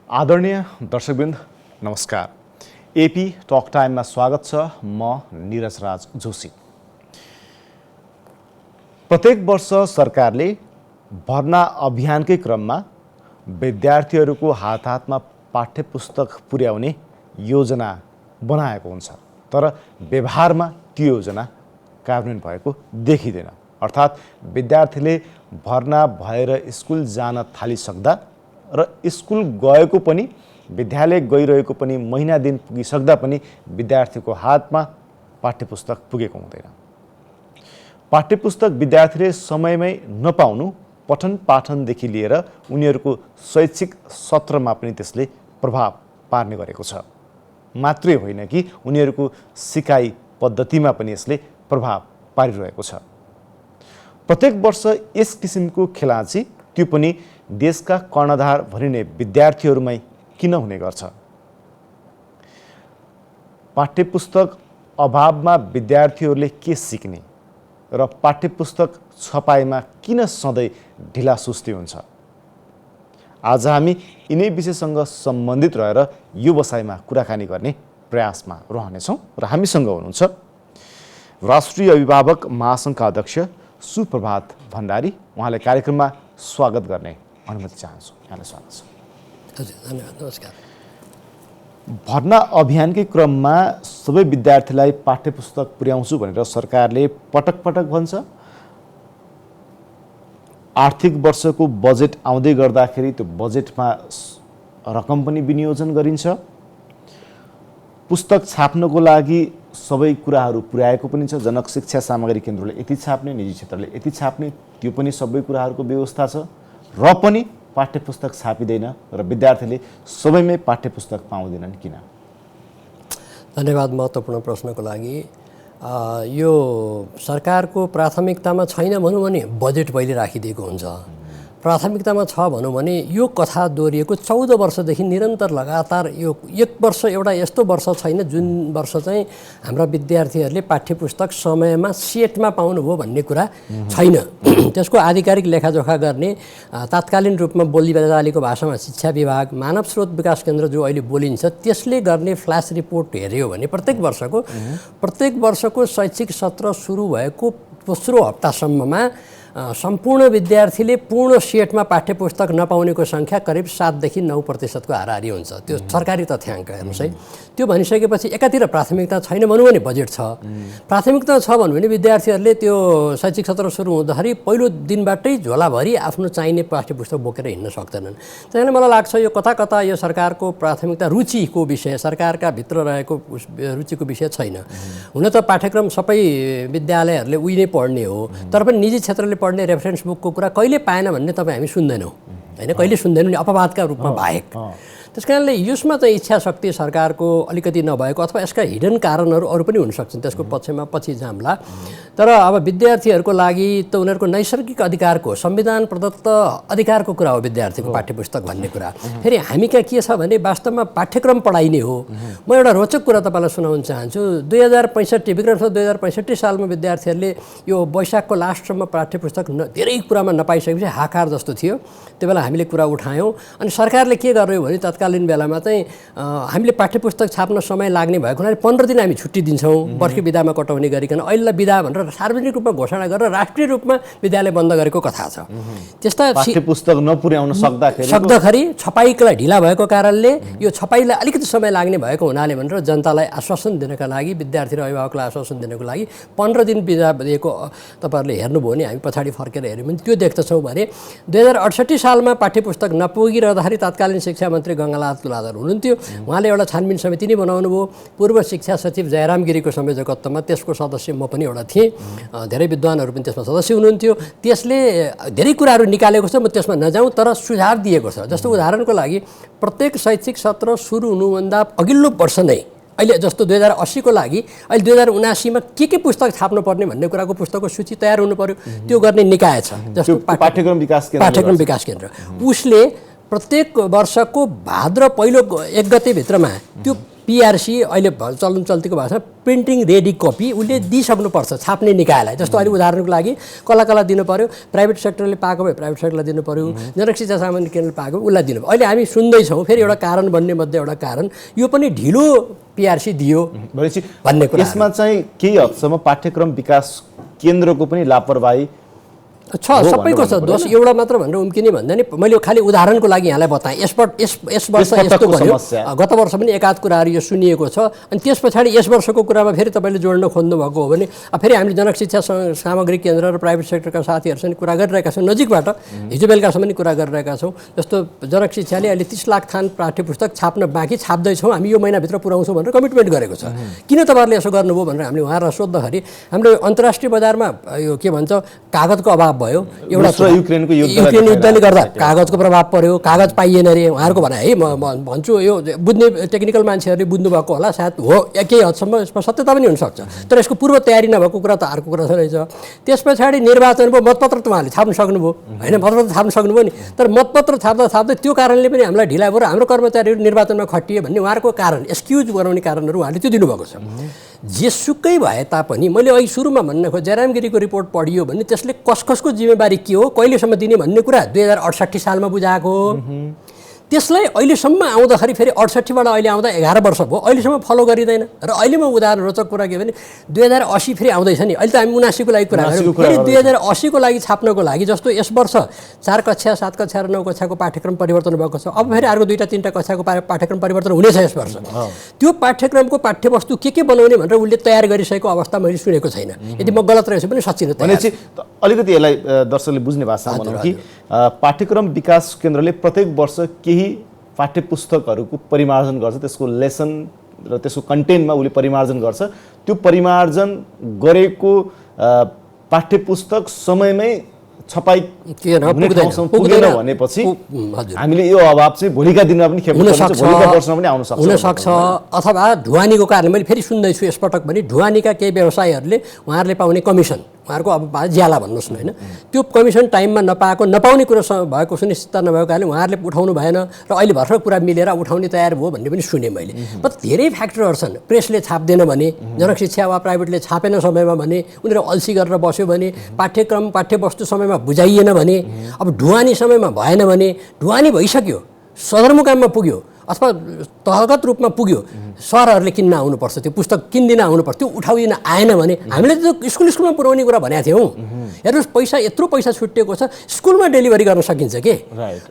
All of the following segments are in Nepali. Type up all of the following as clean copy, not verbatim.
आदरणीय दर्शकवृन्द नमस्कार। एपी टक टाइममा स्वागत छ। म नीरज राज जोशी। प्रत्येक वर्ष सरकारले भर्ना अभियानकै क्रममा विद्यार्थीहरूको हातमा पाठ्यपुस्तक पुर्याउने योजना बनाएको हुन्छ, तर व्यवहारमा त्यो योजना कार्यान्वयन भएको देखिँदैन। अर्थात् विद्यार्थीले भर्ना भएर स्कुल जान थालिसक्दा र स्कुल गएको पनि विद्यालय गइरहेको पनि महिना दिन पुगिसक्दा पनि विद्यार्थीको हातमा पाठ्यपुस्तक पुगेको हुँदैन। पाठ्यपुस्तक विद्यार्थीले समयमै नपाउनु पठन पाठनदेखि लिएर उनीहरूको शैक्षिक सत्रमा पनि त्यसले प्रभाव पार्ने गरेको छ। मात्रै होइन कि उनीहरूको सिकाइ पद्धतिमा पनि यसले प्रभाव पारिरहेको छ। प्रत्येक वर्ष यस किसिमको खेलाँची त्यो पनि देशका कर्णधार भनिने विद्यार्थीहरूमै किन हुने गर्छ? पाठ्यपुस्तक अभावमा विद्यार्थीहरूले के सिक्ने र पाठ्यपुस्तक छपाइमा किन सधैँ ढिलासुस्ती हुन्छ? आज हामी यिनै विषयसँग सम्बन्धित रहेर यो बसाइमा कुराकानी गर्ने प्रयासमा रहनेछौँ र हामीसँग हुनुहुन्छ राष्ट्रिय अभिभावक महासङ्घका अध्यक्ष सुप्रभात भण्डारी। उहाँले कार्यक्रममा स्वागत गर्ने अनुमति चाहन्छु। यहाँलाई स्वागत छ। हजुर, धन्यवाद, नमस्कार। भर्ना अभियानकै क्रममा सबै विद्यार्थीलाई पाठ्यपुस्तक पुर्याउँछु भनेर सरकारले पटक पटक भन्छ। आर्थिक वर्षको बजेट आउँदै गर्दाखेरि त्यो बजेटमा रकम पनि विनियोजन गरिन्छ। पुस्तक छाप्नको लागि सबै कुराहरू पुर्याएको पनि छ। जनक शिक्षा सामग्री केन्द्रले यति छाप्ने, निजी क्षेत्रले यति छाप्ने, त्यो पनि सबै कुराहरूको व्यवस्था छ, र पनि पाठ्यपुस्तक छापिँदैन र विद्यार्थीले सबैमै पाठ्यपुस्तक पाउँदैनन् किन? धन्यवाद महत्त्वपूर्ण प्रश्नको लागि। यो सरकारको प्राथमिकतामा छैन भनौँ भने बजेट पहिले राखिदिएको हुन्छ। प्राथमिकतामा छ भनौँ भने यो कथा दोहोरिएको 14 वर्षदेखि निरन्तर लगातार यो एक वर्ष एउटा यस्तो वर्ष छैन जुन वर्ष चाहिँ हाम्रा विद्यार्थीहरूले पाठ्यपुस्तक समयमा सेटमा पाउनुभयो भन्ने कुरा छैन। त्यसको आधिकारिक लेखाजोखा गर्ने तात्कालीन रूपमा बोलीबाजालीको भाषामा शिक्षा विभाग, मानव स्रोत विकास केन्द्र जो अहिले बोलिन्छ त्यसले गर्ने फ्ल्यास रिपोर्ट हेऱ्यो भने प्रत्येक वर्षको शैक्षिक सत्र सुरु भएको दोस्रो हप्तासम्ममा सम्पूर्ण विद्यार्थीले पूर्ण सेटमा पाठ्यपुस्तक नपाउनेको सङ्ख्या करिब 7 देखि 9% हाराहारी हुन्छ। त्यो सरकारी तथ्याङ्क हेर्नुहोस् है। त्यो भनिसकेपछि एकातिर प्राथमिकता छैन भनौँ भने बजेट छ, प्राथमिकता छ भन्यो भने विद्यार्थीहरूले त्यो शैक्षिक सत्र सुरु हुँदाखेरि पहिलो दिनबाटै झोलाभरि आफ्नो चाहिने पाठ्यपुस्तक बोकेर हिँड्न सक्दैनन्। त्यसैले मलाई लाग्छ यो कता कता यो सरकारको प्राथमिकता रुचिको विषय, सरकारका भित्र रहेको रुचिको विषय छैन। हुन त पाठ्यक्रम सबै विद्यालयहरूले उही नै पढ्ने हो, तर पनि निजी क्षेत्रले पढ्ने रेफरेन्स बुकको कुरा कहिले पाएन भन्ने तपाईँ हामी सुन्दैनौँ होइन, कहिले सुन्दैनौँ नि, अपवादका रूपमा बाहेक। त्यस कारणले यसमा चाहिँ इच्छा शक्ति सरकारको अलिकति नभएको अथवा यसका हिडन कारणहरू अरू पनि हुन सक्छन्, त्यसको पक्षमा पछि जाम्ला। तर अब विद्यार्थीहरूको लागि त उनीहरूको नैसर्गिक अधिकारको, संविधान प्रदत्त अधिकारको कुरा हो विद्यार्थीको पाठ्यपुस्तक भन्ने कुरा। फेरि हामी कहाँ के छ भने वास्तवमा पाठ्यक्रम पढाइने हो। म एउटा रोचक कुरा तपाईँलाई सुनाउन चाहन्छु। 2065 विक्रम 2065 सालमा विद्यार्थीहरूले यो वैशाखको लास्टसम्म पाठ्यपुस्तक धेरै कुरामा नपाइसकेपछि हाकार जस्तो थियो। त्यो बेला हामीले कुरा उठायौँ अनि सरकारले के गर्यो भने तत्कालीन बेलामा चाहिँ हामीले पाठ्यपुस्तक छाप्न समय लाग्ने भएको हुनाले 15 दिन हामी छुट्टी दिन्छौँ वर्ष बिदामा कटाउने गरिकन अहिले बिदा भनेर सार्वजनिक रूपमा घोषणा गरेर राष्ट्रिय रूपमा विद्यालय बन्द गरेको कथा छ। त्यस्ता पाठ्यपुस्तक नपुर्याउन सक्दाखेरि छपाईलाई ढिला भएको कारणले यो छपाईलाई अलिकति समय लाग्ने भएको हुनाले भनेर जनतालाई आश्वासन दिनका लागि, विद्यार्थी र अभिभावकलाई आश्वासन दिनको लागि 15 दिन बिदा दिएको तपाईँहरूले हेर्नुभयो भने हामी पछाडि फर्केर हेऱ्यौँ भने त्यो देख्दछौँ भने 2068 सालमा पाठ्यपुस्तक नपुगिरहँदाखेरि तत्कालीन शिक्षा मन्त्री गङ्गालाल तुलाधर हुनुहुन्थ्यो। उहाँले एउटा छानबिन समिति नै बनाउनु भयो। पूर्व शिक्षा सचिव जयराम गिरीको संयोजकत्वमा त्यसको सदस्य म पनि एउटा थिएँ, धेरै विद्वानहरू पनि त्यसमा सदस्य हुनुहुन्थ्यो। त्यसले धेरै कुराहरू निकालेको छ, म त्यसमा नजाउँ, तर सुझाव दिएको छ। जस्तो उदाहरणको लागि प्रत्येक शैक्षिक सत्र सुरु हुनुभन्दा अघिल्लो वर्ष नै अहिले जस्तो 2080 को लागि अहिले 2079 मा के पुस्तक छाप्नुपर्ने भन्ने कुराको पुस्तकको सूची तयार हुनु पर्यो। त्यो गर्ने निकाय छ जस्तो पाठ्यक्रम विकास केन्द्र। उसले प्रत्येक वर्षको भाद्र पहिलो 1 गते भित्रमा त्यो पिआरसी अहिले चलन चल्तीको भाषा प्रिन्टिङ रेडी कपी उसले दिइसक्नुपर्छ छाप्ने निकायलाई। जस्तो अहिले उदाहरणको लागि कसलाई दिनु पर्यो, प्राइभेट सेक्टरले पाएको भए प्राइभेट सेक्टरलाई दिनु पर्यो, जनक शिक्षा सामान्य केन्द्रले पाएको उसलाई दिनु पर्यो। अहिले हामी सुन्दैछौँ फेरि एउटा कारण बन्ने मध्ये एउटा कारण यो पनि ढिलो पिआरसी दियो भन्ने कुरा। यसमा चाहिँ केही हदसम्म पाठ्यक्रम विकास केन्द्रको पनि लापरवाही छ, सबैको छ दोष, एउटा मात्र भनेर उम्किने भन्दा नि मैले खालि उदाहरणको लागि यहाँलाई बताएँ। यस वर्ष यस्तो भयो, गत वर्ष पनि एकाध कुराहरू यो सुनिएको छ। अनि त्यस पछाडि यस वर्षको कुरामा फेरि तपाईँले जोड्न खोज्नु भएको हो भने फेरि हामीले जनक शिक्षा सामग्री केन्द्र र प्राइभेट सेक्टरका साथीहरूसँग कुरा गरिरहेका छौँ, नजिकबाट हिजो बेलुकासम्म पनि कुरा गरिरहेका छौँ। जस्तो जनक शिक्षाले अहिले 30 लाख थान पाठ्यपुस्तक छाप्न बाँकी छाप्दैछौँ, हामी यो महिनाभित्र पुऱ्याउँछौँ भनेर कमिटमेन्ट गरेको छ। किन तपाईँहरूले यसो गर्नुभयो भनेर हामीले उहाँहरूलाई सोद्धाखेरि हाम्रो अन्तर्राष्ट्रिय बजारमा यो के भन्छ कागजको अभाव भयो। एउटा युक्रेन युद्धले गर्दा कागजको प्रभाव पर्यो, कागज पाइएन रे उहाँहरूको भनाइ है। म भन्छु यो बुझ्ने टेक्निकल मान्छेहरूले बुझ्नुभएको होला, सायद हो केही हदसम्म यसमा सत्यता पनि हुनसक्छ, तर यसको पूर्व तयारी नभएको कुरा त अर्को कुरा रहेछ। त्यस पछाडि निर्वाचन भयो, मतपत्र त उहाँले छाप्न सक्नुभयो होइन, मतपत्र छाप्न सक्नुभयो नि, तर मतपत्र छाप्दा त्यो कारणले पनि हामीलाई ढिलाइ भयो र हाम्रो कर्मचारीहरू निर्वाचनमा खटिए भन्ने उहाँहरूको कारण, एक्सक्युज गराउने कारणहरू उहाँले त्यो दिनुभएको छ। जेसुकै भए तापनि मैले अघि सुरुमा भन्न खोजेँ जयरामगिरीको रिपोर्ट पढियो भने त्यसले कसको जिम्मेवारी के हो, कहिलेसम्म दिने भन्ने कुरा 2068 सालमा बुझाएको हो। त्यसलाई अहिलेसम्म आउँदाखेरि फेरि 68बाट अहिले आउँदा 11 वर्ष भयो, अहिलेसम्म फलो गरिँदैन। र अहिले म उदाहरण रोचक कुरा के भने 2080 फेरि आउँदैछ नि, अहिले त हामी 79 को लागि कुरा गऱ्यौँ, फेरि 2080 को लागि छाप्नको लागि जस्तो यस वर्ष 4 कक्षा 7 कक्षा र 9 कक्षाको पाठ्यक्रम परिवर्तन भएको छ। अब फेरि अर्को 2-3टा कक्षाको पाठ्यक्रम परिवर्तन हुनेछ यस वर्ष। त्यो पाठ्यक्रमको पाठ्यवस्तु के बनाउने भनेर उसले तयार गरिसकेको अवस्था मैले सुनेको छैन। यदि म गलत रहेछु पनि सच्चिन भनेपछि अलिकति यसलाई दर्शकले बुझ्ने भाषामा भनौँ कि पाठ्यक्रम विकास केन्द्रले प्रत्येक वर्ष केही पाठ्यपुस्तकहरूको परिमार्जन गर्छ, त्यसको लेसन र त्यसको कन्टेन्टमा उसले परिमार्जन गर्छ। त्यो परिमार्जन गरेको पाठ्यपुस्तक समयमै छपाई पुगेन भनेपछि हामीले यो अभाव चाहिँ भोलिका दिनमा पनि खेप्न सक्छ, भोलिका वर्षमा पनि आउन सक्छ। अथवा ढुवानीको कारणले मैले फेरि सुन्दैछु यसपटक पनि ढुवानीका केही व्यवसायीहरूले उहाँहरूले पाउने कमिसन, उहाँहरूको अब ज्याला भन्नुहोस् न होइन, त्यो कमिसन टाइममा नपाउने कुरो भएको सुनिश्चितता नभएको कारणले उहाँहरूले उठाउनु भएन र अहिले भर्खर कुरा मिलेर उठाउने तयार भयो भन्ने पनि सुनेँ मैले। तर धेरै फ्याक्टरहरू छन्, प्रेसले छाप्दैन भने, जनक शिक्षा वा प्राइभेटले छापेन समयमा भने, उनीहरू अल्छी गरेर बस्यो भने, पाठ्यवस्तु समयमा बुझाइएन भने, अब ढुवानी समयमा भएन भने, ढुवानी भइसक्यो सदरमुकाममा पुग्यो अथवा तहगत रूपमा पुग्यो, सरहरूले किन्न आउनुपर्छ, त्यो पुस्तक किनिदिन आउनुपर्छ, त्यो उठाउदिन आएन भने हामीले त्यो स्कुलमा पुऱ्याउने कुरा भनेको थियौँ। हेर्नुहोस् पैसा यत्रो पैसा छुट्टिएको छ, स्कुलमा डेलिभरी गर्न सकिन्छ के?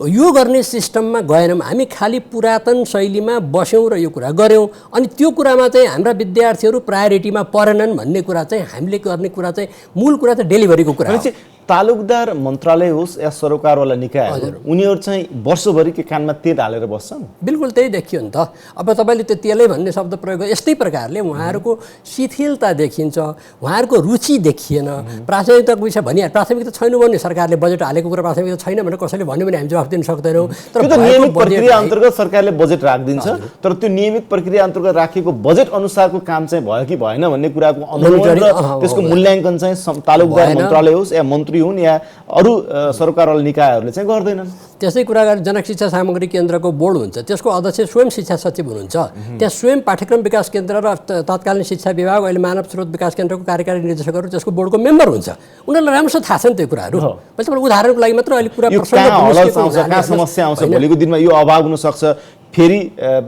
यो गर्ने सिस्टममा गएनौँ हामी, खालि पुरातन शैलीमा बस्यौँ र यो कुरा गऱ्यौँ। अनि त्यो कुरामा चाहिँ हाम्रा विद्यार्थीहरू प्रायोरिटीमा परेनन् भन्ने कुरा चाहिँ हामीले गर्ने कुरा चाहिँ मूल कुरा चाहिँ डेलिभरीको कुरा हो। तालुकदार मन्त्रालय होस् या सरकारवाला निकायहरू उनीहरू चाहिँ वर्षभरि के कानमा तेल हालेर बस्छन्? बिल्कुल त्यही देखियो नि त। अब तपाईँले त्यो तेलै भन्ने शब्द प्रयोग यस्तै प्रकारले उहाँहरूको शिथिलता देखिन्छ, उहाँहरूको रुचि देखिएन। प्राथमिकताको विषय भनिहाल्यो, प्राथमिकता छैन भने सरकारले बजेट हालेको कुरा प्राथमिकता छैन भनेर कसैले भन्यो भने हामी जवाफ दिन सक्दैनौँ। तर त्यो त नियमित प्रक्रिया अन्तर्गत सरकारले बजेट राखिदिन्छ, तर त्यो नियमित प्रक्रिया अन्तर्गत राखेको बजेट अनुसारको काम चाहिँ भयो कि भएन भन्ने कुराको अनुमोदन र त्यसको मूल्याङ्कन चाहिँ तालुकदार मन्त्रालय होस् या मन्त्री हुन् या अरू सरकारवाला निकायहरूले चाहिँ गर्दैनन्। त्यसै कुरा गरेर जनक शिक्षा सामग्री केन्द्रको बोर्ड हुन्छ, त्यसको अध्यक्ष स्वयं शिक्षा सचिव हुनुहुन्छ, त्यहाँ स्वयं पाठ्यक्रम विकास केन्द्र र तत्कालीन शिक्षा विभाग अहिले मानव स्रोत विकास केन्द्रको कार्यकारी निर्देशकहरू त्यसको बोर्डको मेम्बर हुन्छ। उनीहरूलाई राम्रोसँग थाहा छ नि त्यो कुराहरू। मैले तपाईँ उदाहरणको लागि मात्र अहिले पुरा कहाँ समस्या आउँछ, भोलिको दिनमा यो अभाव हुनसक्छ, फेरि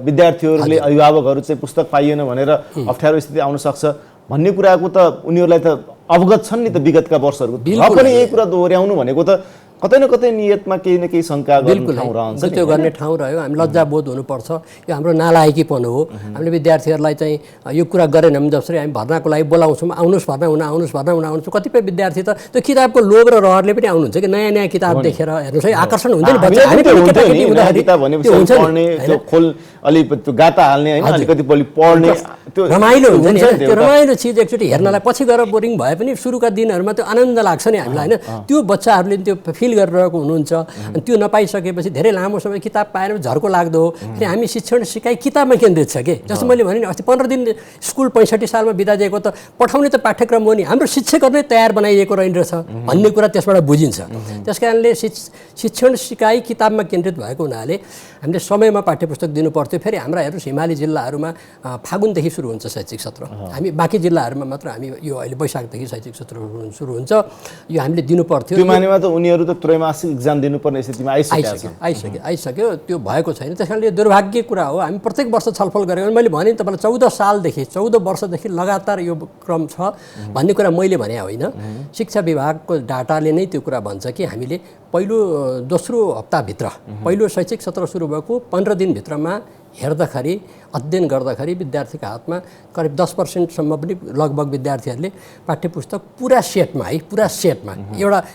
विद्यार्थीहरूले अभिभावकहरू चाहिँ पुस्तक पाइएन भनेर अप्ठ्यारो स्थिति आउन सक्छ भन्ने कुराको त उनीहरूलाई त अवगत छन् नि त विगतका वर्षहरूको। र पनि यही कुरा दोहोऱ्याउनु भनेको त कतै न कतै नियतमा केही न केही शङ्का गर्ने ठाउँ रहन्छ। त्यो गर्ने ठाउँ रह्यो, हामी लज्जाबोध हुनुपर्छ, यो हाम्रो नालायकीपन हो। हामीले विद्यार्थीहरूलाई चाहिँ यो कुरा गरेनौँ, जसरी हामी भर्नाको लागि बोलाउँछौँ, आउनुहोस् भर्ना हुन आउनुहोस्। कतिपय विद्यार्थी त त्यो किताबको लोभ र रहरले पनि आउनुहुन्छ कि नयाँ नयाँ किताब देखेर हेर्नुहोस् है, आकर्षण हुन्छ नि बच्चा। गाता हाल्ने होइन, अलिकति पढ्ने त्यो रमाइलो हुन्छ नि, त्यो रमाइलो चिज एकचोटि हेर्नलाई पछि गएर बोरिङ भए पनि सुरुका दिनहरूमा त्यो आनन्द लाग्छ नि हामीलाई होइन। त्यो बच्चाहरूले त्यो फिल गरिरहेको हुनुहुन्छ। अनि त्यो नपाइसकेपछि धेरै लामो समय किताब पाएन झर्को लाग्दो हो। फेरि हामी शिक्षण सिकाइ किताबमा केन्द्रित छ के। जस्तो मैले भने नि अस्ति 15 दिन स्कुल 65 सालमा बिदा दिएको त पठाउने त पाठ्यक्रम हो नि, हाम्रो शिक्षकहरू नै तयार बनाइएको रहेछ भन्ने कुरा त्यसबाट बुझिन्छ। त्यस कारणले शिक्षण सिकाइ किताबमा केन्द्रित भएको हुनाले हामीले समयमा पाठ्यपुस्तक दिनु पर्थ्यो। फेरि हाम्रा हेर्नुहोस् हिमाली जिल्लाहरूमा फागुनदेखि सुरु हुन्छ शैक्षिक सत्र, हामी बाँकी जिल्लाहरूमा मात्र हामी यो अहिले वैशाखदेखि शैक्षिक सत्र सुरु हुन्छ। यो हामीले दिनु पर्थ्यो। त्यो मानेमा त उनीहरू त त्रैमासिक इक्जाम दिनुपर्ने स्थितिमा आइसक्यो त्यो भएको छैन। त्यस कारणले दुर्भाग्य कुरा हो। हामी प्रत्येक वर्ष छलफल गरेको, मैले भने तपाईँलाई 14 वर्षदेखि लगातार यो क्रम छ भन्ने कुरा मैले भने होइन। शिक्षा विभागको डाटाले नै त्यो कुरा भन्छ कि हामीले दोस्रो हप्ताभित्र पहिलो शैक्षिक सत्र सुरु भएको 15 दिनभित्रमा हेर्दाखेरि अध्ययन गर्दाखेरि विद्यार्थीको हातमा करिब 10% पनि लगभग विद्यार्थीहरूले पाठ्यपुस्तक पुरा सेटमा एउटा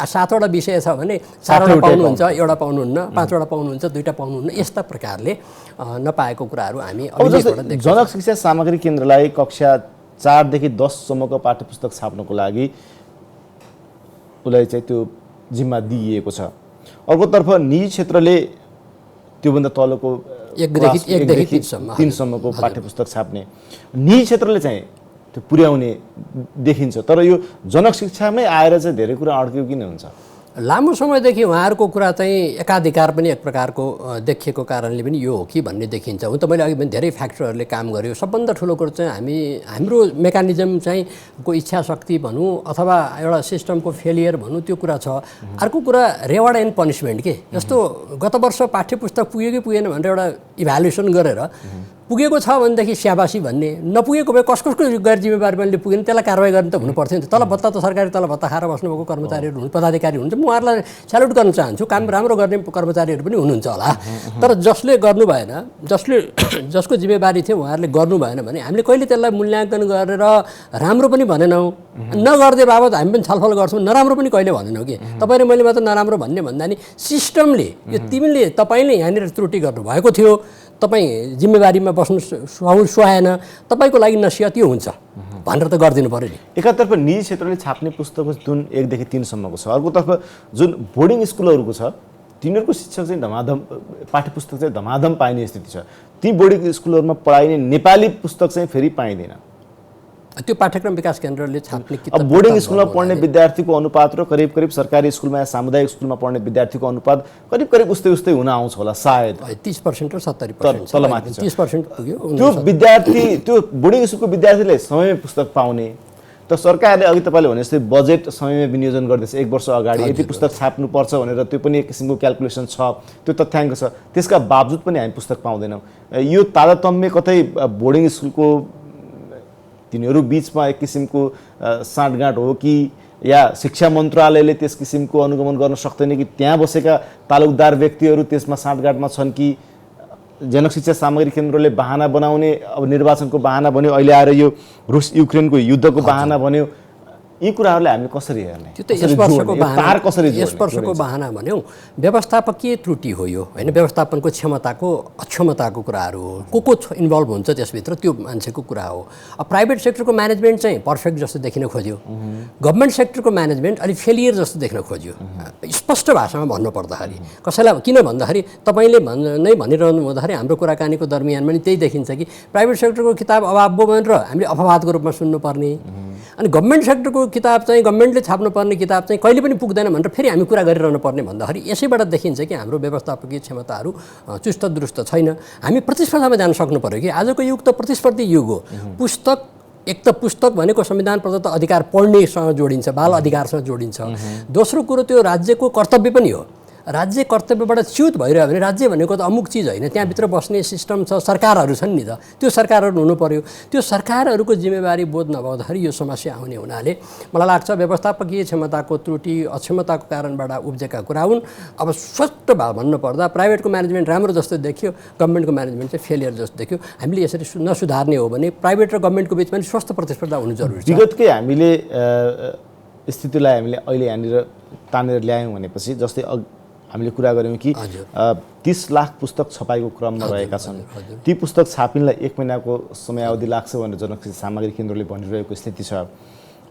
7वटा विषय छ भने 4वटा पाउनुहुन्छ, एउटा पाउनुहुन्न, 5वटा पाउनुहुन्छ, 2टा पाउनुहुन्न, यस्ता प्रकारले नपाएको कुराहरू हामी जनक शिक्षा सामग्री केन्द्रलाई कक्षा 4 देखि 10 सम्मको पाठ्यपुस्तक छाप्नको लागि उसलाई चाहिँ त्यो जिम्मा दिइएको छ। अर्कोतर्फ निजी क्षेत्रले त्योभन्दा तलको 1देखि 3 सम्मको पाठ्यपुस्तक छाप्ने निजी क्षेत्रले चाहिँ त्यो पुर्याउने देखिन्छ। तर यो जनक शिक्षामै आएर चाहिँ धेरै कुरा अड्कियो किन हुन्छ? लामो समयदेखि उहाँहरूको कुरा चाहिँ एकाधिकार पनि एक प्रकारको देखिएको कारणले पनि यो हो कि भन्ने देखिन्छ। हुन त मैले अघि पनि धेरै फ्याक्टरहरूले काम गर्यो। सबभन्दा ठुलो कुरो चाहिँ हाम्रो मेकानिजम चाहिँ को इच्छा शक्ति भनौँ अथवा एउटा सिस्टमको फेलियर भनौँ त्यो कुरा छ। अर्को कुरा रिवार्ड एन्ड पनिसमेन्ट के। जस्तो गत वर्ष पाठ्यपुस्तक पुग्यो कि पुगेन भनेर एउटा इभ्यालुएसन गरेर पुगेको छ भनेदेखि स्याबासी भन्ने, नपुगेको भए कसको गैर जिम्मेवारी मैले पुगेन त्यसलाई कारवाही गर्ने त हुनु पर्थ्यो नि त। तल भत्ता त सरकारी तल भत्ता खाएर बस्नुभएको कर्मचारीहरू हुनु पदाधिकारी हुनुहुन्छ, म उहाँहरूलाई स्यालुट गर्न चाहन्छु। काम राम्रो गर्ने कर्मचारीहरू पनि हुनुहुन्छ होला। तर जसले गर्नु भएन, जसको जिम्मेवारी थियो उहाँहरूले गर्नु भएन भने हामीले कहिले त्यसलाई मूल्याङ्कन गरेर राम्रो पनि भनेनौँ, नगर्दै बाबत हामी पनि छलफल गर्छौँ, नराम्रो पनि कहिले भनेनौँ कि। तपाईँ र मैले मात्र नराम्रो भन्ने भन्दा नि सिस्टमले यो तपाईँले यहाँनिर त्रुटि गर्नुभएको थियो, तपाईँ जिम्मेवारीमा बस्नु सुहाएन, तपाईँको लागि नसिहत यो हुन्छ भनेर त गरिदिनु पऱ्यो नि। एकातर्फ निजी क्षेत्रले छाप्ने पुस्तकको जुन 1 देखि 3 सम्मको छ, अर्कोतर्फ जुन बोर्डिङ स्कुलहरूको छ तिनीहरूको शिक्षक चाहिँ धमाधम पाठ्यपुस्तक चाहिँ धमाधम पाइने स्थिति छ। ती बोर्डिङ स्कुलहरूमा पढाइने नेपाली पुस्तक चाहिँ फेरि पाइँदैन। त्यो पाठ्यक्रम विकास केन्द्रले छाप्ने किताब बोर्डिङ स्कुलमा पढ्ने विद्यार्थीको अनुपात र करिब सरकारी स्कुलमा या सामुदायिक स्कुलमा पढ्ने विद्यार्थीको अनुपात करिब उस्तै हुन आउँछ होला सायद 30% र 70% तलमाथि 30% पुग्यो। त्यो विद्यार्थी त्यो बोर्डिङ स्कुलको विद्यार्थीले समयमै पुस्तक पाउने त सरकारले अघि तपाईँले भने जस्तै बजेट समयमै विनियोजन गर्दैछ। 1 वर्ष अगाडि यति पुस्तक छाप्नुपर्छ भनेर त्यो पनि एक किसिमको क्यालकुलेसन छ, त्यो तथ्याङ्क छ। त्यसका बावजुद पनि हामी पुस्तक पाउँदैनौँ। यो तारतम्य कतै बोर्डिङ स्कुलको तिनीहरू बिचमा एक किसिमको साँठगाँठ हो कि या शिक्षा मन्त्रालयले त्यस किसिमको अनुगमन गर्न सक्दैन कि त्यहाँ बसेका तालुकदार व्यक्तिहरू त्यसमा साँठगाँठमा छन् कि जनक शिक्षा सामग्री केन्द्रले बहाना बनाउने, अब निर्वाचनको बहाना बन्यो, अहिले आएर यो रुस युक्रेनको युद्धको बहाना बन्यो, यी कुराहरूलाई हामीले कसरी हेर्ने? त्यो त यस वर्षको बहाना भन्यौँ व्यवस्थापकीय त्रुटि हो यो होइन, व्यवस्थापनको अक्षमताको कुराहरू हो। को इन्भल्भ हुन्छ त्यसभित्र त्यो मान्छेको कुरा हो। अब प्राइभेट सेक्टरको म्यानेजमेन्ट चाहिँ पर्फेक्ट जस्तो देखिन खोज्यो, गभर्मेन्ट सेक्टरको म्यानेजमेन्ट अलिक फेलियर जस्तो देख्न खोज्यो। स्पष्ट भाषामा भन्नुपर्दाखेरि कसैलाई किन भन्दाखेरि तपाईँले नै भनिरहनु हुँदाखेरि हाम्रो कुराकानीको दरमियानमा नि त्यही देखिन्छ कि प्राइभेट सेक्टरको किताब अभाव भयो भनेर हामीले अपवादको रूपमा सुन्नुपर्ने, अनि गभर्मेन्ट सेक्टरको किताब चाहिँ गभर्मेन्टले छाप्नुपर्ने किताब चाहिँ कहिले पनि पुग्दैन भनेर फेरि हामी कुरा गरिरहनु पर्ने भन्दाखेरि यसैबाट देखिन्छ कि हाम्रो व्यवस्थापकीय क्षमताहरू चुस्त दुरुस्त छैन। हामी प्रतिस्पर्धामा जान सक्नु पऱ्यो कि आजको युग त प्रतिस्पर्धी युग हो। एक त पुस्तक भनेको संविधान प्रदत्त अधिकार पढ्नेसँग जोडिन्छ, बाल अधिकारसँग जोडिन्छ। दोस्रो कुरो त्यो राज्यको कर्तव्य पनि हो। राज्य कर्तव्यबाट च्युत भइरह्यो भने राज्य भनेको त अमुक चिज होइन, त्यहाँभित्र बस्ने सिस्टम छ, सरकारहरू छन् नि त, त्यो सरकारहरू हुनु पर्यो। त्यो सरकारहरूको जिम्मेवारी बोध नभउँदाखेरि यो समस्या आउने हुनाले मलाई लाग्छ व्यवस्थापकीय क्षमताको त्रुटि अक्षमताको कारणबाट उब्जेका कुरा हुन्। अब स्पष्ट भन्नुपर्दा प्राइभेटको म्यानेजमेन्ट राम्रो जस्तो देखियो, गभर्मेन्टको म्यानेजमेन्ट चाहिँ फेलियर जस्तो देखियो। हामीले यसरी नसुधार्ने हो भने प्राइभेट र गभर्मेन्टको बिचमा पनि स्वस्थ प्रतिस्पर्धा हुनु जरुरी छ। विगतकै हामीले स्थितिलाई हामीले अहिले यहाँनिर तानेर ल्यायौँ भनेपछि जस्तै हामीले कुरा गऱ्यौँ कि 30 लाख पुस्तक छपाईको क्रममा रहेका छन्। ती पुस्तक छापिनलाई 1 महिनाको समयावधि लाग्छ भनेर जनक शिक्षा सामग्री केन्द्रले भनिरहेको स्थिति छ।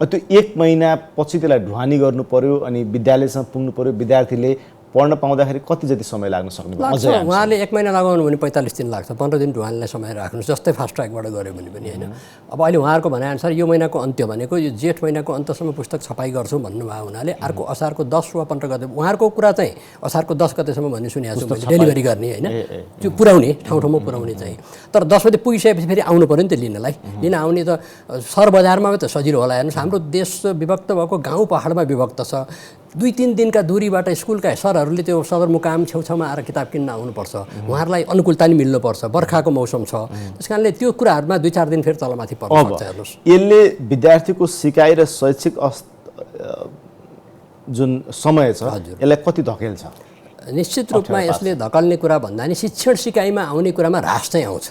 त्यो 1 महिनापछि त्यसलाई ढुवानी गर्नु पर्यो अनि विद्यालयसम्म पुग्नु पर्यो, विद्यार्थीले पढ्न पाउँदाखेरि कति जति समय लाग्न सक्ने भयो? लाग्छ उहाँले 1 महिना लगाउनु भने 45 दिन लाग्छ, 15 दिन ढुवानीलाई समय राख्नुहोस्, जस्तै फास्ट ट्र्याकबाट गऱ्यो भने पनि होइन। अब अहिले उहाँहरूको भनाइअनुसार यो महिनाको अन्त्य भनेको यो जेठ महिनाको अन्त्यसम्म पुस्तक छपाई गर्छु भन्नुभयो हुनाले अर्को असारको 10 वा 15 गते, उहाँहरूको कुरा चाहिँ असारको 10 गतेसम्म भन्ने सुनेको छु मैले, डेलिभरी गर्ने होइन, त्यो पुर्याउने ठाउँ ठाउँमा पुर्याउने चाहिँ। तर 10 गते पुगिसकेपछि फेरि आउनु पऱ्यो नि त लिनलाई, लिन आउने त सहर बजारमा त सजिलो होला। हेर्नुहोस् हाम्रो देश विभक्त भएको गाउँ पहाडमा विभक्त छ, 2-3 दिनका दूरीबाट स्कुलका सरहरूले त्यो सदरमुकाम छेउछाउमा आएर किताब किन्न आउनुपर्छ, उहाँहरूलाई अनुकूलता नि मिल्नुपर्छ, बर्खाको मौसम छ, त्यस कारणले त्यो कुराहरूमा 2-4 दिन फेरि तलमाथि पर्न सक्छ। हेर्नुहोस् यसले विद्यार्थीको सिकाइ र शैक्षिक जुन समय छ यसलाई कति धकेल्छ? निश्चित रूपमा यसले धकल्ने कुरा भन्दा नि शिक्षण सिकाइमा आउने कुरामा ह्रास चाहिँ आउँछ,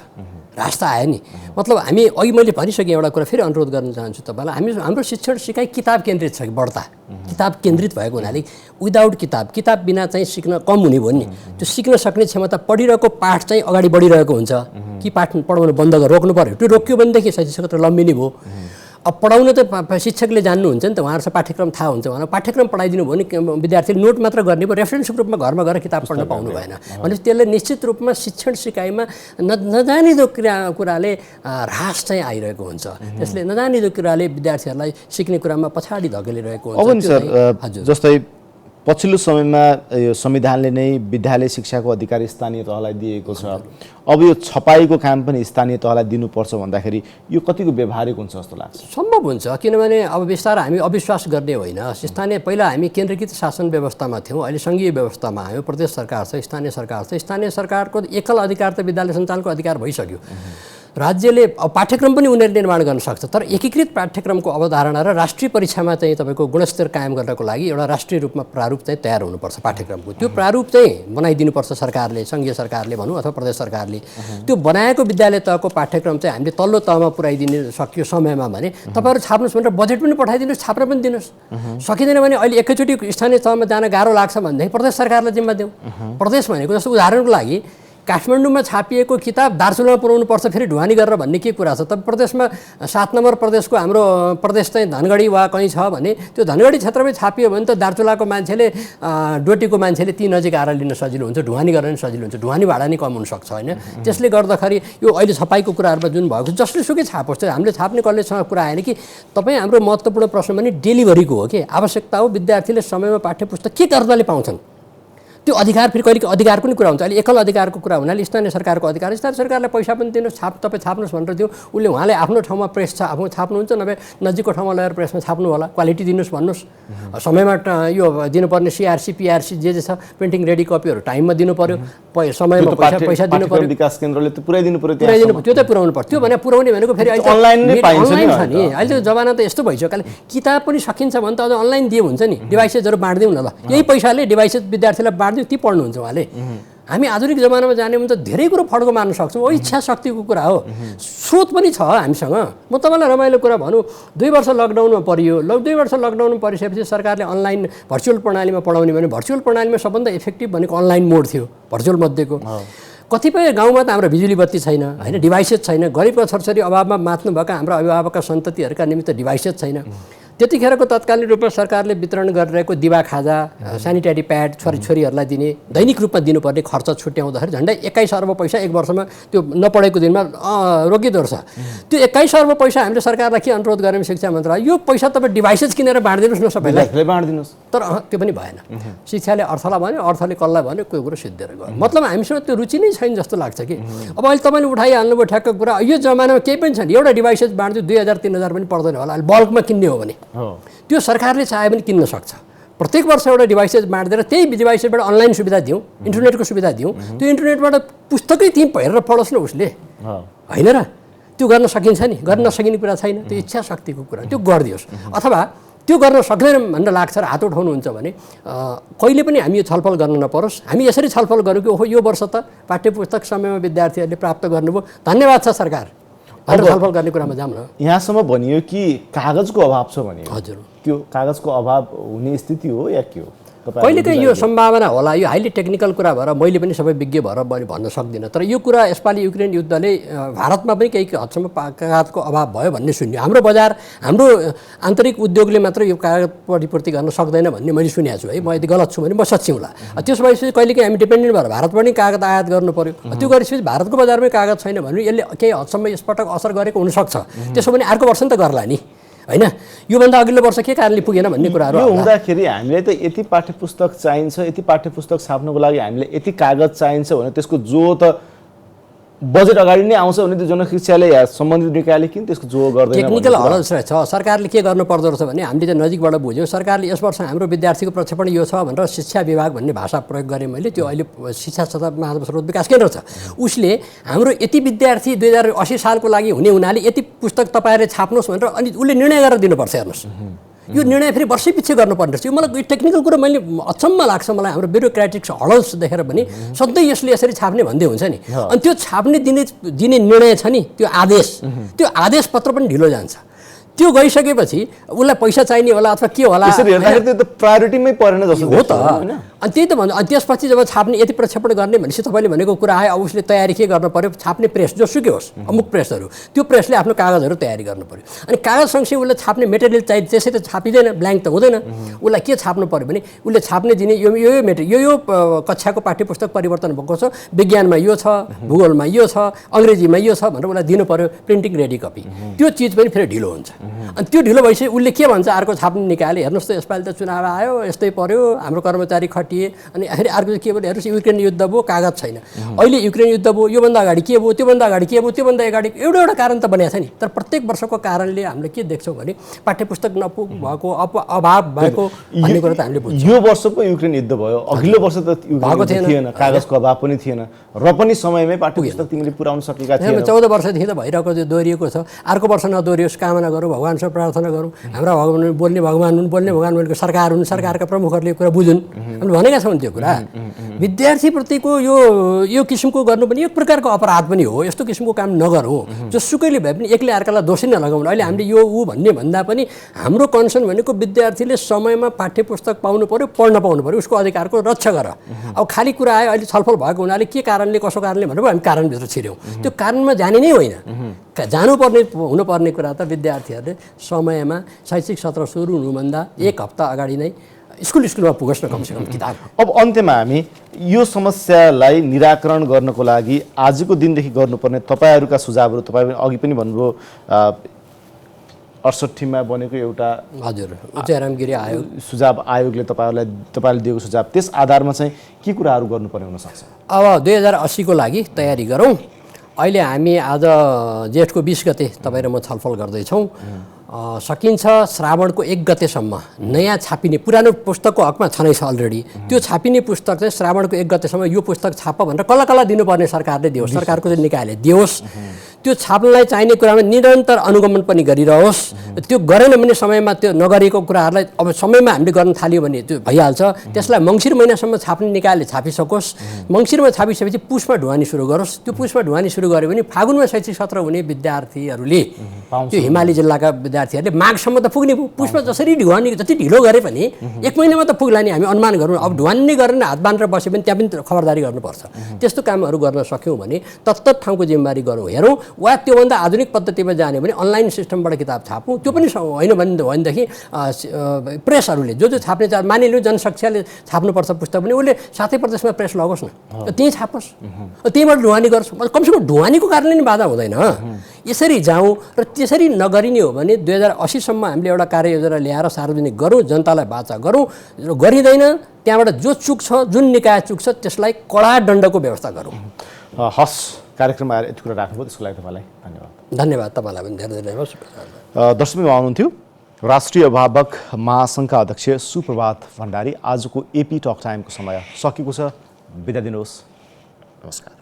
ह्रास त आयो नि। मतलब हामी अघि मैले भनिसकेँ एउटा कुरा फेरि अनुरोध गर्न चाहन्छु तपाईँलाई, हाम्रो शिक्षण सिकाइ किताब केन्द्रित छ कि बढ्ता किताब केन्द्रित भएको हुनाले विदाउट किताब बिना चाहिँ सिक्न कम हुने भयो नि, त्यो सिक्न सक्ने क्षमता पढिरहेको पाठ चाहिँ अगाडि बढिरहेको हुन्छ कि पाठ पढाउनु बन्द गरेर रोक्नु पऱ्यो, त्यो रोक्यो भनेदेखि शैक्षिक क्षेत्र लम्बिने भयो। अब पढाउन त शिक्षकले जान्नुहुन्छ नि त, उहाँहरू पाठ्यक्रम थाहा हुन्छ, उहाँलाई पाठ्यक्रम पढाइदिनु भयो भने विद्यार्थीले नोट मात्र गर्ने भयो, रेफरेन्सको रूपमा घरमा गएर किताब पढ्न पाउनु भएन भनेपछि त्यसले निश्चित रूपमा शिक्षण सिकाइमा नजानिदो कुराले ह्रास चाहिँ आइरहेको हुन्छ, त्यसले नजानिदो कुराले विद्यार्थीहरूलाई सिक्ने कुरामा पछाडि धकेलिरहेको हुन्छ। अब नि सर जस्तै पछिल्लो समयमा यो संविधानले नै विद्यालय शिक्षाको अधिकार स्थानीय तहलाई दिएको छ, अब यो छपाईको काम पनि स्थानीय तहलाई दिनुपर्छ भन्दाखेरि यो कतिको व्यवहारिक हुन्छ जस्तो लाग्छ? सम्भव हुन्छ, किनभने अब बिस्तारै हामी अविश्वास गर्ने होइन। स्थानीय पहिला हामी केन्द्रीकृत शासन व्यवस्थामा थियौँ, अहिले सङ्घीय व्यवस्थामा आयो, प्रदेश सरकार छ, स्थानीय सरकार छ। स्थानीय सरकारको एकल अधिकार त विद्यालय सञ्चालनको अधिकार भइसक्यो, राज्यले पाठ्यक्रम पनि उनीहरूले निर्माण गर्न सक्छ, तर एकीकृत पाठ्यक्रमको अवधारणा र राष्ट्रिय परीक्षामा चाहिँ तपाईँको गुणस्तर कायम गर्नको लागि एउटा राष्ट्रिय रूपमा प्रारूप चाहिँ तयार हुनुपर्छ पाठ्यक्रमको। त्यो प्रारूप चाहिँ बनाइदिनुपर्छ सरकारले, सङ्घीय सरकारले भनौँ अथवा प्रदेश सरकारले। त्यो बनाएको विद्यालय तहको पाठ्यक्रम चाहिँ हामीले तल्लो तहमा पुर्याइदिने सक्यो समयमा भने तपाईँहरू छाप्नुहोस् भनेर बजेट पनि पठाइदिनुहोस्, छाप्न पनि दिनुहोस्। सकिँदैन भने अहिले एकैचोटि स्थानीय तहमा जान गाह्रो लाग्छ भनेदेखि प्रदेश सरकारलाई जिम्मा दिउँ। प्रदेश भनेको जस्तो उदाहरणको लागि काठमाडौँमा छापिएको किताब दार्चुलामा पुर्याउनु पर्छ फेरि ढुवानी गरेर भन्ने के कुरा छ त? प्रदेशमा 7 नम्बर प्रदेशको हाम्रो प्रदेश चाहिँ धनगढी वा कहीँ छ भने त्यो धनगढी क्षेत्रमै छापियो भने त दार्चुलाको मान्छेले डोटीको मान्छेले ती नजिक आएर लिन सजिलो हुन्छ, ढुवानी गर्न पनि सजिलो हुन्छ, ढुवानी भाडा नि कम हुनसक्छ होइन। त्यसले गर्दाखेरि यो अहिले छपाईको कुराहरूमा जुन भएको जसले सुकै छापोस्, हामीले छाप्ने कलेजसँग कुरा आएन कि तपाईँ हाम्रो महत्त्वपूर्ण प्रश्न भने डेलिभरीको हो कि आवश्यकता हो, विद्यार्थीले समयमा पाठ्यपुस्तक के गर्दाले पाउँछन् त्यो अधिकार, फेरि कहिले अधिकारको नि कुरा हुन्छ। अहिले एकल अधिकारको कुरा हुनाले स्थानीय सरकारको अधिकार, स्थानीय सरकारलाई पैसा पनि दिनुहोस्, तपाईँ छाप्नुहोस् भनेर दियो, उसले उहाँले आफ्नो ठाउँमा प्रेस छाप्नुहुन्छ, नभए नजिकको ठाउँमा लगेर प्रेसमा छाप्नु होला, क्वालिटी दिनुहोस् भन्नुहोस्, समयमा यो दिनुपर्ने सिआरसी पिआरसी जे छ प्रिन्टिङ रेडी कपीहरू टाइममा दिनु पऱ्यो, समयमा पैसा दिनु पऱ्यो, विकास केन्द्रले त पुर्याइदिनु पऱ्यो, त्यो त पुर्याउनु पर्छ। त्यो भने पुर्याउने भनेको फेरि अहिले अनलाइन छ नि, अहिले जमाना त यस्तो भइसक्यो, खालि किताब पनि सकिन्छ भने त अझ अनलाइन दिए हुन्छ नि, डिभाइसेसहरू बाँडिदिउँ न ल, यही पैसाले डिभाइसेस विद्यार्थीलाई बाँडिदिउँ, ती पढ्नुहुन्छ उहाँले। हामी आधुनिक जमानामा जाने भने त धेरै कुरो फड्को मार्न सक्छौँ, ओ इच्छा शक्तिको कुरा हो, स्रोत पनि छ हामीसँग। म तपाईँलाई रमाइलो कुरा भनौँ, 2 वर्ष लकडाउनमा परियो, 2 वर्ष लकडाउनमा परिसकेपछि सरकारले अनलाइन भर्चुअल प्रणालीमा पढाउने भने भर्चुअल प्रणालीमा सबभन्दा इफेक्टिभ भनेको अनलाइन मोड थियो भर्चुअल मध्येको। कतिपय गाउँमा त हाम्रो बिजुली बत्ती छैन होइन, डिभाइसेस छैन, गरिबका छोरछोरी अभावमा मात्नुभएका हाम्रो अभिभावकका सन्ततिहरूका निमित्त डिभाइसेस छैन। त्यतिखेरको तत्कालीन रूपमा सरकारले वितरण गरिरहेको दिवा खाजा, सेनिटरी प्याड छोरीछोरीहरूलाई दिने, दैनिक रूपमा दिनुपर्ने खर्च छुट्याउँदाखेरि झन्डै 21 अर्ब पैसा 1 वर्षमा त्यो नपढेको दिनमा रोकिँदो रहेछ। त्यो 21 अर्ब पैसा हामीले सरकारलाई के अनुरोध गऱ्यौँ शिक्षा मन्त्रालय, यो पैसा तपाईँ डिभाइसेस किनेर बाँडिदिनुहोस् न सबैलाई, बाँडिदिनुहोस्। तर त्यो पनि भएन, शिक्षाले अर्थलाई भन्यो, अर्थले कसलाई भन्यो, कोही कुरो सिद्धिएर गयो। मतलब हामीसँग त्यो रुचि नै छैन जस्तो लाग्छ कि। अब अहिले तपाईँले उठाइहाल्नुभयो ठ्याक्क कुरा, यो जमानामा केही पनि छैन, एउटा डिभाइसेस बाँडिदियो 2000-3000 पनि पर्दैन होला, अहिले बल्कमा किन्ने हो भने त्यो सरकारले चाहे पनि किन्न सक्छ। प्रत्येक वर्ष एउटा डिभाइसेस बाँडिदिएर त्यही डिभाइसेसबाट अनलाइन सुविधा दिउँ, इन्टरनेटको सुविधा दिउँ, त्यो इन्टरनेटबाट पुस्तकै त्यहीँ हेरेर पढोस् न उसले, होइन र? त्यो गर्न सकिन्छ नि, गर्न नसकिने कुरा छैन, त्यो इच्छा शक्तिको कुरा, त्यो गरिदियोस्। अथवा त्यो गर्न सक्दैन भनेर लाग्छ र हात उठाउनुहुन्छ भने कहिले पनि हामी यो छलफल गर्न नपरोस्। हामी यसरी छलफल गऱ्यौँ कि ओहो यो वर्ष त पाठ्यपुस्तक समयमा विद्यार्थीहरूले प्राप्त गर्नुभयो, धन्यवाद छ सरकार, छलफल गर्ने कुरामा जाऊँ न। यहाँसम्म भनियो कि कागजको अभाव छ भने, हजुर त्यो कागजको अभाव हुने स्थिति हो या के हो? कहिलेकाहीँ यो सम्भावना होला, यो हाइली टेक्निकल कुरा भएर मैले पनि सबै विज्ञ भएर मैले भन्न सक्दिनँ। तर यो कुरा यसपालि युक्रेन युद्धले भारतमा पनि केही हदसम्म कागजको अभाव भयो भन्ने सुन्यो। हाम्रो बजार, हाम्रो आन्तरिक उद्योगले मात्र यो कागज प्रतिपूर्ति गर्न सक्दैन भन्ने मैले सुनेको छु है। म यदि गलत छु भने म सच्याउँला। त्यस भएपछि कहिलेकाहीँ हामी डिपेन्डेन्ट भएर भारतबाट नि कागज आयात गर्नु पर्यो। त्यो गरेपछि भारतको बजारमै कागज छैन भने यसले केही हदसम्म यसपटक असर गरेको हुनसक्छ। त्यसो भने अर्को वर्ष नि त गर्ला नि, होइन? योभन्दा अघिल्लो वर्ष के कारणले पुगेन भन्ने कुराहरू यो हुँदाखेरि हामीले त यति पाठ्यपुस्तक चाहिन्छ, यति पाठ्यपुस्तक छाप्नको लागि हामीले यति कागज चाहिन्छ भने त्यसको जो त बजेट अगाडि नै आउँछ भने त्यो जनशिक्षाले या सम्बन्धित निकायले किन त्यसको जो गर्दैन? टेक्निकल हलस रहेछ। सरकारले के गर्नु पर्दो रहेछ भने हामीले त नजिकबाट बुझ्यौँ। सरकारले यस वर्ष हाम्रो विद्यार्थीको प्रक्षेपण यो छ भनेर शिक्षा विभाग भन्ने भाषा प्रयोग गरेँ मैले। त्यो अहिले शिक्षा तथा मानव स्रोत विकास केन्द्र छ। उसले हाम्रो यति विद्यार्थी 2080 सालको लागि हुने हुनाले यति पुस्तक तपाईँहरूले छाप्नुहोस् भनेर अनि उसले निर्णय गरेर दिनुपर्छ। हेर्नुहोस्, यो निर्णय फेरि वर्षै पछि गर्नुपर्ने रहेछ। यो मलाई टेक्निकल कुरा मैले अचम्म लाग्छ मलाई। हाम्रो ब्युरोक्रेटिक हलस देखेर पनि सधैँ यसले यसरी छाप्ने भन्दै हुन्छ नि। अनि त्यो छाप्ने दिने निर्णय छ नि, त्यो आदेश पत्र पनि ढिलो जान्छ। त्यो गइसकेपछि उसलाई पैसा चाहिने होला अथवा के होला, यसरी हेर्दाखेरि त प्रायोरिटीमै परेन जस्तो हो त। अनि त्यही त भन्नु। अनि त्यसपछि जब छाप्ने यति प्रक्षेपण गर्ने भनेपछि तपाईँले भनेको कुरा आयो। अब उसले तयारी के गर्नु पर्यो? छाप्ने प्रेस जोसुकै होस्, अमुक प्रेसहरू, त्यो प्रेसले आफ्नो कागजहरू तयारी गर्नु पर्यो। अनि कागज सँगसँगै उसले छाप्ने मेटेरियल चाहियो। त्यसै त छापिँदैन, ब्ल्याङ्क त हुँदैन। उसलाई के छाप्नु पर्यो भने उसले छाप्ने दिने यो मेटेरियल यो कक्षाको पाठ्यपुस्तक परिवर्तन भएको छ, विज्ञानमा यो छ, भूगोलमा यो छ, अङ्ग्रेजीमा यो छ भनेर उसलाई दिनु पर्यो प्रिन्टिङ रेडी कपी। त्यो चिज पनि फेरि ढिलो हुन्छ। अनि त्यो ढिलो भएपछि उसले के भन्छ? अर्को छाप्ने निकाले, हेर्नुहोस् त यसपालि त चुनाव आयो, यस्तै पर्यो, हाम्रो कर्मचारी खटिए। अनि फेरि अर्को के भने हेर्नुहोस् युक्रेन युद्ध भयो, कागज छैन। अहिले युक्रेन युद्ध भयो, योभन्दा अगाडि के भयो, त्योभन्दा अगाडि के भयो, त्योभन्दा अगाडि एउटा कारण त बनेको छ नि। तर प्रत्येक वर्षको कारणले हामीले के देख्छौँ भने पाठ्यपुस्तक नपुग भएको, अभाव भएको भन्ने कुरा त हामीले बुझ्छौँ। यो वर्ष पो युक्रेन युद्ध भयो, अघिल्लो वर्ष त भएको थिएन, कागजको अभाव पनि थिएन र पनि समयमै पाठ्यपुस्तक तिमीले पुर्याउन सकेका थिएनौ। 14 वर्षदेखि त भइरहेको त्यो दोहोरिएको छ। अर्को वर्ष नदोहोरियोस् कामना गरौँ, भगवान्सँग प्रार्थना गरौँ। हाम्रा भगवान् बोल्ने भगवान् हुन्, बोल्ने भगवान् भनेको सरकार हुन्, सरकारका प्रमुखहरूले कुरा बुझुन् भनेका छौँ। त्यो कुरा विद्यार्थीप्रतिको यो किसिमको गर्नु पनि एक प्रकारको अपराध पनि हो। यस्तो किसिमको काम नगरौँ। जोसुकैले भए पनि एकले अर्कालाई दोषी नलगाउनु। अहिले हामीले यो भन्ने भन्दा पनि हाम्रो कन्सर्न भनेको विद्यार्थीले समयमा पाठ्यपुस्तक पाउनु पर्यो, पढ्न पाउनु पर्यो, उसको अधिकारको रक्षा गर। अब खाली कुरा आयो अहिले छलफल भएको हुनाले के कारणले कसो कारणले भनेर हामी कारणभित्र छिर्यौँ। त्यो कारणमा जाने नै होइन। हुनुपर्ने कुरा त विद्यार्थीहरूले समयमा शैक्षिक सत्र सुरु हुनुभन्दा 1 हप्ता अगाडि नै स्कुलमा पुगोस् न कमसेकम किताब। अब अन्त्यमा हामी यो समस्यालाई निराकरण गर्नको लागि आजको दिनदेखि गर्नुपर्ने तपाईँहरूका सुझावहरू, तपाईँ अघि पनि भन्नुभयो 68मा बनेको एउटा हजुर उच्चरामगिरी आयोग सुझाव आयोगले तपाईँले दिएको सुझाव, त्यस आधारमा चाहिँ के कुराहरू गर्नुपर्ने हुनसक्छ? अब 2080 को लागि तयारी गरौँ। अहिले हामी आज जेठको 20 गते तपाईँ र म छलफल गर्दैछौँ। सकिन्छ श्रावणको 1 गतेसम्म नयाँ छापिने, पुरानो पुस्तकको हकमा छँदैछ अलरेडी, त्यो छापिने पुस्तक चाहिँ श्रावणको 1 गतेसम्म यो पुस्तक छाप भनेर कल्ला दिनुपर्ने सरकारले दियोस्, सरकारको चाहिँ निकायले दियोस्। त्यो छाप्नलाई चाहिने कुरामा निरन्तर अनुगमन पनि गरिरहोस्। त्यो गरेन भने समयमा त्यो नगरेको कुराहरूलाई अब समयमा हामीले गर्न थाल्यो भने त्यो भइहाल्छ। त्यसलाई मङ्सिर महिनासम्म छाप्ने निकायले छापिसकोस्। मङ्सिरमा छापिसकेपछि पुसमा ढुवानी सुरु गरोस्। त्यो पुसमा ढुवानी सुरु गर्यो भने फागुनमा शैक्षिक सत्र हुने विद्यार्थीहरूले, त्यो हिमाली जिल्लाका विद्यार्थीहरूले माघसम्म त पुग्ने भयो। पुसमा जसरी ढुवानी जति ढिलो गरे पनि 1 महिनामा त पुग्ला नि, हामी अनुमान गरौँ। अब ढुवानी नै गरेर हात बाँधेर बस्यो भने त्यहाँ पनि खबरदारी गर्नुपर्छ। त्यस्तो कामहरू गर्न सक्यौँ भने तत्त ठाउँको जिम्मेवारी गरौँ, हेरौँ। वा त्योभन्दा आधुनिक पद्धतिमा जाने भने अनलाइन सिस्टमबाट किताब छापौँ। त्यो पनि होइन भनेदेखि प्रेसहरूले जो छाप्ने मानिलिउँ जनशिक्षाले छाप्नुपर्छ पुस्तक भने उसले 7 प्रदेशमा प्रेस लगोस् न, त्यहीँ छापोस्, त्यहीँबाट ढुवानी गर्छ। कमसेकम ढुवानीको कारणले नि बाधा हुँदैन। यसरी जाउँ र त्यसरी नगरिने हो भने 2080 सम्म हामीले एउटा कार्ययोजना ल्याएर सार्वजनिक गरौँ, जनतालाई वाचा गरौँ। गरिँदैन त्यहाँबाट जो चुक छ, जुन निकाय चुक छ त्यसलाई कडा दण्डको व्यवस्था गरौँ। हस्, कार्यक्रममा आएर यति कुरा राख्नुभयो त्यसको लागि तपाईँलाई धन्यवाद। धन्यवाद तपाईँलाई पनि धेरै धन्यवाद। दर्शकमा आउनुहुन्थ्यो राष्ट्रिय अभिभावक महासङ्घका अध्यक्ष सुप्रभात भण्डारी। आजको एपी टक टाइमको समय सकिएको छ, बिदा दिनुहोस्, नमस्कार।